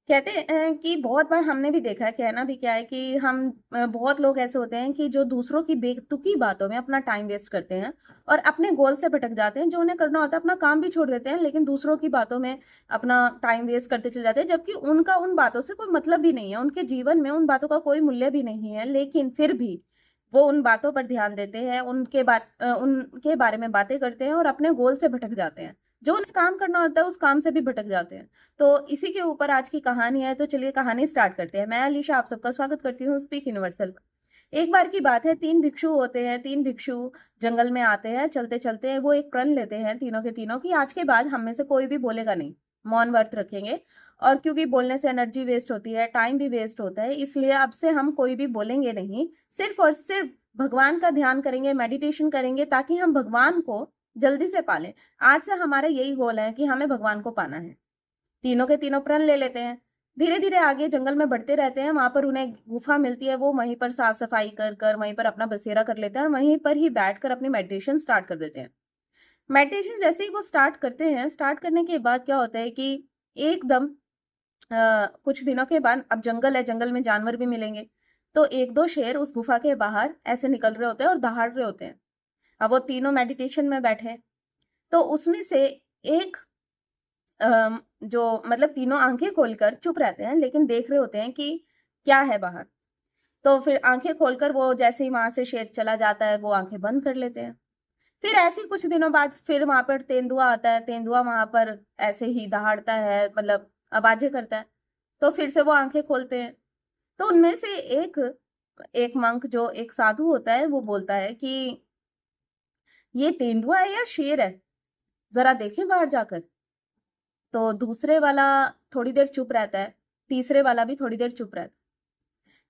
कहते हैं कि बहुत बार हमने भी देखा है, कहना भी क्या है कि हम बहुत लोग ऐसे होते हैं कि जो दूसरों की बेतुकी बातों में अपना टाइम वेस्ट करते हैं और अपने गोल से भटक जाते हैं। जो उन्हें करना होता है अपना काम भी छोड़ देते हैं, लेकिन दूसरों की बातों में अपना टाइम वेस्ट करते चले जाते हैं, जबकि उनका उन बातों से कोई मतलब भी नहीं है, उनके जीवन में उन बातों का कोई मूल्य भी नहीं है, लेकिन फिर भी वो उन बातों पर ध्यान देते हैं, उनके बारे में बातें करते हैं और अपने गोल से भटक जाते हैं। जो उन्हें काम करना होता है उस काम से भी भटक जाते हैं। तो इसी के ऊपर आज की कहानी है, तो चलिए कहानी स्टार्ट करते हैं। मैं अलीशा आप सबका स्वागत करती हूँ स्पीक यूनिवर्सल पर। एक बार की बात है, तीन भिक्षु होते हैं। तीन भिक्षु जंगल में आते हैं, चलते चलते वो एक प्रण लेते हैं तीनों के तीनों की आज के बाद हम में से कोई भी बोलेगा नहीं, मौन व्रत रखेंगे। और क्योंकि बोलने से एनर्जी वेस्ट होती है, टाइम भी वेस्ट होता है, इसलिए अब से हम कोई भी बोलेंगे नहीं, सिर्फ और सिर्फ भगवान का ध्यान करेंगे, मेडिटेशन करेंगे, ताकि हम भगवान को जल्दी से पालें। आज से हमारा यही गोल है कि हमें भगवान को पाना है। तीनों के तीनों प्रण ले लेते हैं। धीरे धीरे आगे जंगल में बढ़ते रहते हैं। वहां पर उन्हें गुफा मिलती है, वो वहीं पर साफ सफाई कर कर वहीं पर अपना बसेरा कर लेते हैं और वहीं पर ही बैठकर अपनी मेडिटेशन स्टार्ट कर देते हैं। मेडिटेशन जैसे ही वो स्टार्ट करते हैं, स्टार्ट करने के बाद क्या होता है कि एकदम कुछ दिनों के बाद, अब जंगल है, जंगल में जानवर भी मिलेंगे, तो एक दो शेर उस गुफा के बाहर ऐसे निकल रहे होते हैं और दहाड़ रहे होते हैं। अब वो तीनों मेडिटेशन में बैठे हैं, तो उसमें से एक जो मतलब तीनों आंखें खोलकर चुप रहते हैं, लेकिन देख रहे होते हैं कि क्या है बाहर। तो फिर आंखें खोलकर वो जैसे ही वहां से शेर चला जाता है, वो आंखें बंद कर लेते हैं। फिर ऐसे ही कुछ दिनों बाद फिर वहां पर तेंदुआ आता है। तेंदुआ वहां पर ऐसे ही दहाड़ता है, मतलब आवाजें करता है। तो फिर से वो आंखें खोलते हैं। तो उनमें से एक एक मंक, जो एक साधु होता है, वो बोलता है कि ये तेंदुआ है या शेर है, जरा देखें बाहर जाकर। तो दूसरे वाला थोड़ी देर चुप रहता है, तीसरे वाला भी थोड़ी देर चुप रहता है।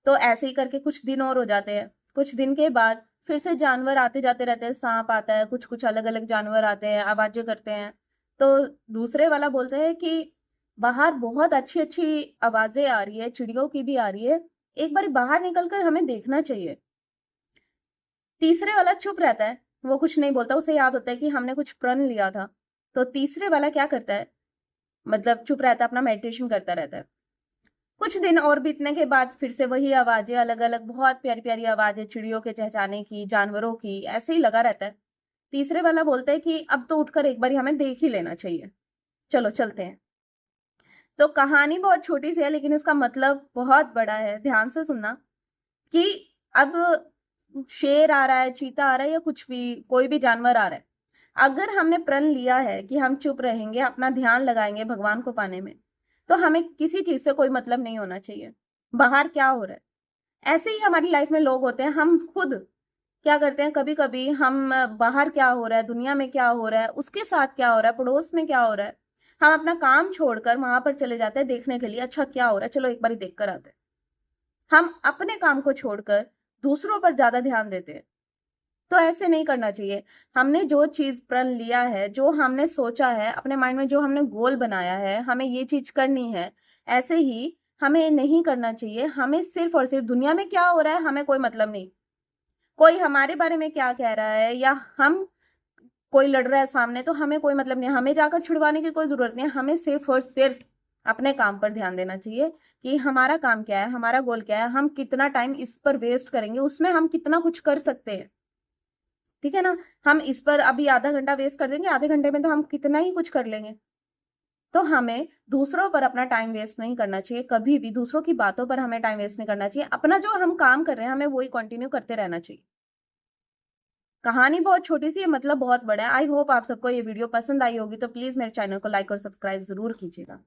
तो ऐसे ही करके कुछ दिन और हो जाते हैं। कुछ दिन के बाद फिर से जानवर आते जाते रहते हैं, सांप आता है, कुछ कुछ अलग अलग जानवर आते हैं, आवाजें करते हैं। तो दूसरे वाला बोलता है कि बाहर बहुत अच्छी अच्छी आवाजें आ रही है, चिड़ियों की भी आ रही है, एक बार बाहर निकलकर हमें देखना चाहिए। तीसरे वाला चुप रहता है, वो कुछ नहीं बोलता, उसे याद होता है कि हमने कुछ प्रण लिया था। तो तीसरे वाला क्या करता है, मतलब चुप रहता है, अपना मेडिटेशन करता रहता है। कुछ दिन और बीतने के बाद फिर से वही आवाजें, अलग अलग बहुत प्यारी प्यारी आवाजें, चिड़ियों के चहचहाने की, जानवरों की, ऐसे ही लगा रहता है। तीसरे वाला बोलता है कि अब तो उठकर एक बार हमें देख ही लेना चाहिए, चलो चलते हैं। तो कहानी बहुत छोटी सी है, लेकिन इसका मतलब बहुत बड़ा है। ध्यान से सुनना कि अब शेर आ रहा है, चीता आ रहा है, या कुछ भी कोई भी जानवर आ रहा है, अगर हमने प्रण लिया है कि हम चुप रहेंगे, अपना ध्यान लगाएंगे भगवान को पाने में, तो हमें किसी चीज से कोई मतलब नहीं होना चाहिए बाहर क्या हो रहा है। ऐसे ही हमारी लाइफ में लोग होते हैं, हम खुद क्या करते हैं, कभी कभी हम बाहर क्या हो रहा है, दुनिया में क्या हो रहा है, उसके साथ क्या हो रहा है, पड़ोस में क्या हो रहा है, हम अपना काम छोड़कर वहां पर चले जाते हैं देखने के लिए, अच्छा क्या हो रहा है, चलो एक बार देख कर आते हैं। हम अपने काम को छोड़कर दूसरों पर ज्यादा ध्यान देते हैं। तो ऐसे नहीं करना चाहिए। हमने जो चीज प्रण लिया है, जो हमने सोचा है अपने माइंड में, जो हमने गोल बनाया है, हमें ये चीज करनी है, ऐसे ही हमें नहीं करना चाहिए। हमें सिर्फ और सिर्फ दुनिया में क्या हो रहा है हमें कोई मतलब नहीं, कोई हमारे बारे में क्या कह रहा है, या हम कोई लड़ रहा है सामने, तो हमें कोई मतलब नहीं, हमें जाकर छुड़वाने की कोई जरूरत नहीं है। हमें सिर्फ और सिर्फ अपने काम पर ध्यान देना चाहिए कि हमारा काम क्या है, हमारा गोल क्या है, हम कितना टाइम इस पर वेस्ट करेंगे, उसमें हम कितना कुछ कर सकते हैं। ठीक है ना। हम इस पर अभी आधा घंटा वेस्ट कर देंगे, आधे घंटे में तो हम कितना ही कुछ कर लेंगे। तो हमें दूसरों पर अपना टाइम वेस्ट नहीं करना चाहिए, कभी भी दूसरों की बातों पर हमें टाइम वेस्ट नहीं करना चाहिए। अपना जो हम काम कर रहे हैं हमें वही कंटिन्यू करते रहना चाहिए। कहानी बहुत छोटी सी है, मतलब बहुत बड़ा है। आई होप आप सबको ये वीडियो पसंद आई होगी, तो प्लीज मेरे चैनल को लाइक और सब्सक्राइब जरूर कीजिएगा।